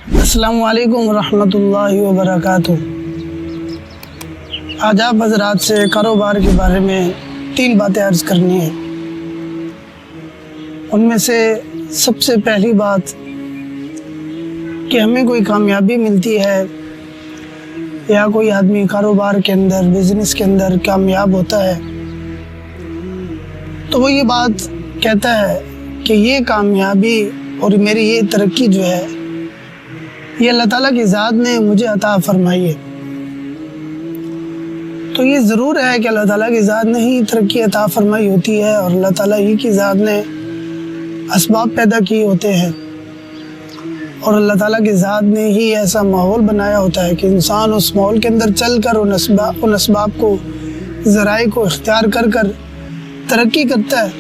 السلام علیکم ورحمۃ اللہ وبرکاتہ۔ آج آپ حضرات سے کاروبار کے بارے میں 3 باتیں عرض کرنی ہیں۔ ان میں سے سب سے پہلی بات کہ ہمیں کوئی کامیابی ملتی ہے یا کوئی آدمی کاروبار کے اندر، بزنس کے اندر کامیاب ہوتا ہے تو وہ یہ بات کہتا ہے کہ یہ کامیابی اور میری یہ ترقی جو ہے یہ اللہ تعالیٰ کی ذات نے مجھے عطا فرمائی ہے۔ تو یہ ضرور ہے کہ اللہ تعالیٰ کی ذات نے ہی ترقی عطا فرمائی ہوتی ہے اور اللہ تعالیٰ ہی کی ذات نے اسباب پیدا کیے ہوتے ہیں، اور اللہ تعالیٰ کی ذات نے ہی ایسا ماحول بنایا ہوتا ہے کہ انسان اس ماحول کے اندر چل کر ان اسباب کو، ذرائع کو اختیار کر ترقی کرتا ہے،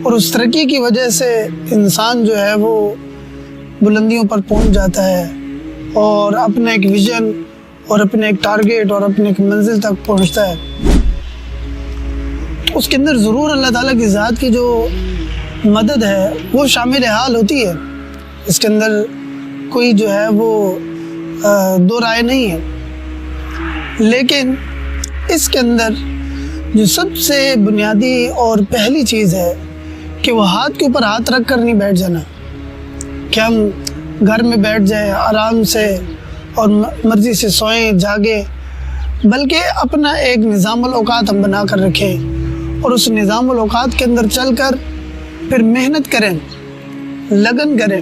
اور اس ترقی کی وجہ سے انسان جو ہے وہ بلندیوں پر پہنچ جاتا ہے اور اپنا ایک ویژن اور اپنے ایک ٹارگیٹ اور اپنے ایک منزل تک پہنچتا ہے۔ اس کے اندر ضرور اللہ تعالیٰ کی ذات کی جو مدد ہے وہ شامل حال ہوتی ہے، اس کے اندر کوئی جو ہے وہ دو رائے نہیں ہے۔ لیکن اس کے اندر جو سب سے بنیادی اور پہلی چیز ہے کہ وہ ہاتھ کے اوپر ہاتھ رکھ کر نہیں بیٹھ جانا کہ ہم گھر میں بیٹھ جائیں آرام سے اور مرضی سے سوئیں جاگیں، بلکہ اپنا ایک نظام الاوقات ہم بنا کر رکھیں اور اس نظام الاوقات کے اندر چل کر پھر محنت کریں، لگن کریں۔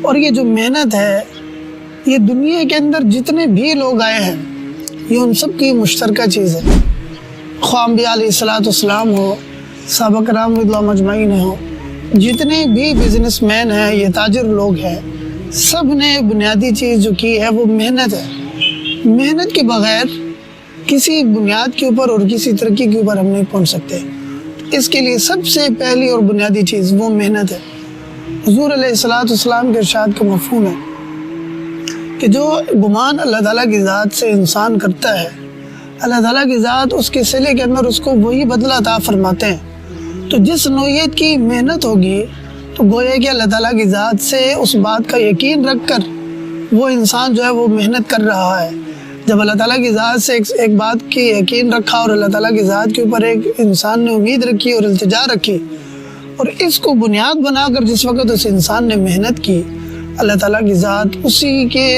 اور یہ جو محنت ہے یہ دنیا کے اندر جتنے بھی لوگ آئے ہیں یہ ان سب کی مشترکہ چیز ہے، خواہ انبیاء علیہ السلام ہو، صحابہ کرام رضوان اللہ مجمعین ہو، جتنے بھی بزنس مین ہیں، یہ تاجر لوگ ہیں، سب نے بنیادی چیز جو کی ہے وہ محنت ہے۔ محنت کے بغیر کسی بنیاد کے اوپر اور کسی ترقی کے اوپر ہم نہیں پہنچ سکتے۔ اس کے لیے سب سے پہلی اور بنیادی چیز وہ محنت ہے۔ حضور علیہ السلام کے ارشاد کا مفہوم ہے کہ جو گمان اللہ تعالیٰ کی ذات سے انسان کرتا ہے، اللہ تعالیٰ کی ذات اس کے صلے کے اندر اس کو وہی بدلہ عطا فرماتے ہیں۔ تو جس نوعیت کی محنت ہوگی تو گویا کہ اللہ تعالیٰ کی ذات سے اس بات کا یقین رکھ کر وہ انسان جو ہے وہ محنت کر رہا ہے۔ جب اللہ تعالیٰ کی ذات سے ایک بات کی یقین رکھا اور اللہ تعالیٰ کی ذات کے اوپر ایک انسان نے امید رکھی اور التجا رکھی، اور اس کو بنیاد بنا کر جس وقت اس انسان نے محنت کی، اللہ تعالیٰ کی ذات اسی کے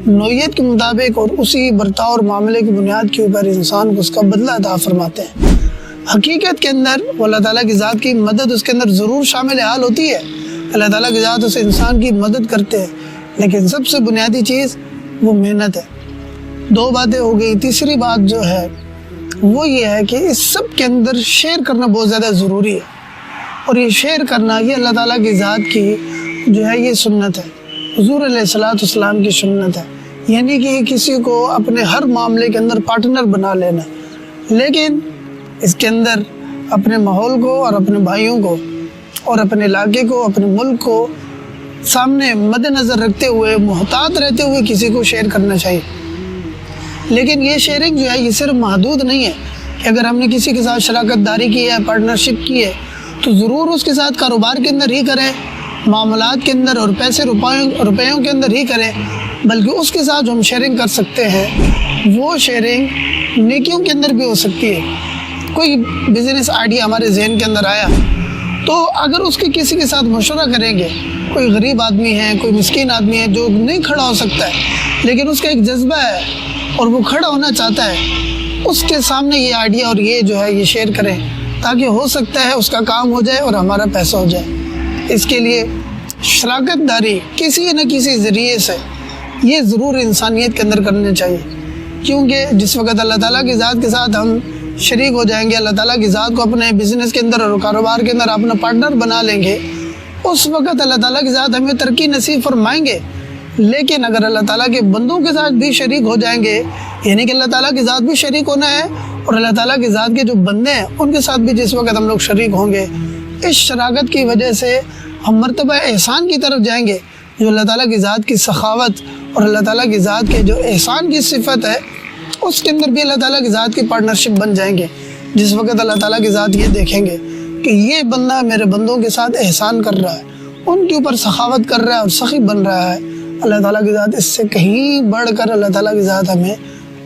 نوعیت کے مطابق اور اسی برتاؤ اور معاملے کی بنیاد کے اوپر انسان کو اس کا بدلہ عطا فرماتے ہیں۔ حقیقت کے اندر وہ اللہ تعالیٰ کی ذات کی مدد اس کے اندر ضرور شامل حال ہوتی ہے، اللہ تعالیٰ کی ذات اس انسان کی مدد کرتے ہیں، لیکن سب سے بنیادی چیز وہ محنت ہے۔ 2 باتیں ہو گئی۔ تیسری بات جو ہے وہ یہ ہے کہ اس سب کے اندر شیئر کرنا بہت زیادہ ضروری ہے، اور یہ شیئر کرنا یہ اللہ تعالیٰ کی ذات کی جو ہے یہ سنت ہے، حضور علیہ السلام کی سنت ہے، یعنی کہ کسی کو اپنے ہر معاملے کے اندر پارٹنر بنا لینا، لیکن اس کے اندر اپنے ماحول کو اور اپنے بھائیوں کو اور اپنے علاقے کو، اپنے ملک کو سامنے مد نظر رکھتے ہوئے، محتاط رہتے ہوئے کسی کو شیئر کرنا چاہیے۔ لیکن یہ شیئرنگ جو ہے یہ صرف محدود نہیں ہے کہ اگر ہم نے کسی کے ساتھ شراکت داری کی ہے، پارٹنرشپ کی ہے، تو ضرور اس کے ساتھ کاروبار کے اندر ہی کریں، معاملات کے اندر اور پیسے روپیوں کے اندر ہی کریں، بلکہ اس کے ساتھ جو ہم شیئرنگ کر سکتے ہیں وہ شیئرنگ نیکیوں کے اندر بھی ہو سکتی ہے۔ کوئی بزنس آئیڈیا ہمارے ذہن کے اندر آیا تو اگر اس کے کسی کے ساتھ مشورہ کریں گے، کوئی غریب آدمی ہے، کوئی مسکین آدمی ہے جو نہیں کھڑا ہو سکتا ہے لیکن اس کا ایک جذبہ ہے اور وہ کھڑا ہونا چاہتا ہے، اس کے سامنے یہ آئیڈیا اور یہ جو ہے یہ شیئر کریں تاکہ ہو سکتا ہے اس کا کام ہو جائے اور ہمارا پیسہ ہو جائے۔ اس کے لیے شراکت داری کسی نہ کسی ذریعے سے یہ ضرور انسانیت کے اندر کرنا چاہیے، کیونکہ جس وقت اللہ تعالیٰ کی ذات کے ساتھ ہم شریک ہو جائیں گے، اللہ تعالیٰ کی ذات کو اپنے بزنس کے اندر اور کاروبار کے اندر اپنا پارٹنر بنا لیں گے، اس وقت اللہ تعالیٰ کی ذات ہمیں ترقی نصیب فرمائیں گے۔ لیکن اگر اللہ تعالیٰ کے بندوں کے ساتھ بھی شریک ہو جائیں گے، یعنی کہ اللہ تعالیٰ کی ذات بھی شریک ہونا ہے اور اللہ تعالیٰ کی ذات کے جو بندے ہیں ان کے ساتھ بھی جس وقت ہم لوگ شریک ہوں گے، اس شراکت کی وجہ سے ہم مرتبہ احسان کی طرف جائیں گے، جو اللہ تعالیٰ کی ذات کی سخاوت اور اللہ تعالیٰ کی ذات کے جو احسان کی صفت ہے اس کے اندر بھی اللہ تعالیٰ کی ذات کی پارٹنرشپ بن جائیں گے۔ جس وقت اللہ تعالیٰ کی ذات یہ دیکھیں گے کہ یہ بندہ میرے بندوں کے ساتھ احسان کر رہا ہے، ان کے اوپر سخاوت کر رہا ہے اور سخی بن رہا ہے، اللہ تعالیٰ کی ذات اس سے کہیں بڑھ کر اللہ تعالیٰ کی ذات ہمیں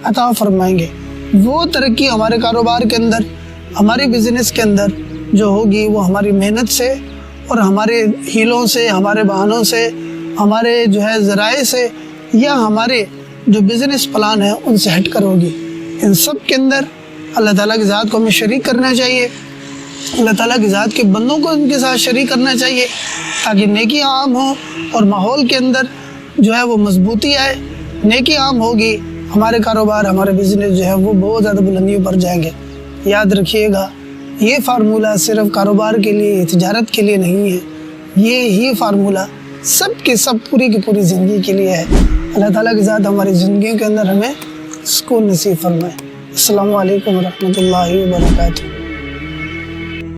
عطا فرمائیں گے۔ وہ ترقی ہمارے کاروبار کے اندر، ہمارے بزنس کے اندر جو ہوگی وہ ہماری محنت سے اور ہمارے ہیلوں سے، ہمارے بہانوں سے، ہمارے جو ہے ذرائع سے، یا ہمارے جو بزنس پلان ہیں ان سے ہٹ کر ہوگی۔ ان سب کے اندر اللہ تعالیٰ کی ذات کو ہمیں شریک کرنا چاہیے، اللہ تعالیٰ کی ذات کے بندوں کو ان کے ساتھ شریک کرنا چاہیے، تاکہ نیکی عام ہو اور ماحول کے اندر جو ہے وہ مضبوطی آئے۔ نیکی عام ہوگی، ہمارے کاروبار، ہمارے بزنس جو ہے وہ بہت زیادہ بلندیوں پر جائیں گے۔ یاد رکھیے گا، یہ فارمولہ صرف کاروبار کے لیے، تجارت کے لیے نہیں ہے، یہ ہی فارمولہ سب کے سب پوری کی پوری زندگی کے لیے ہے۔ اللہ تعالیٰ کی ذات ہماری زندگیوں کے اندر ہمیں سکون نصیب فرمائے۔ السلام علیکم ورحمۃ اللہ وبرکاتہ۔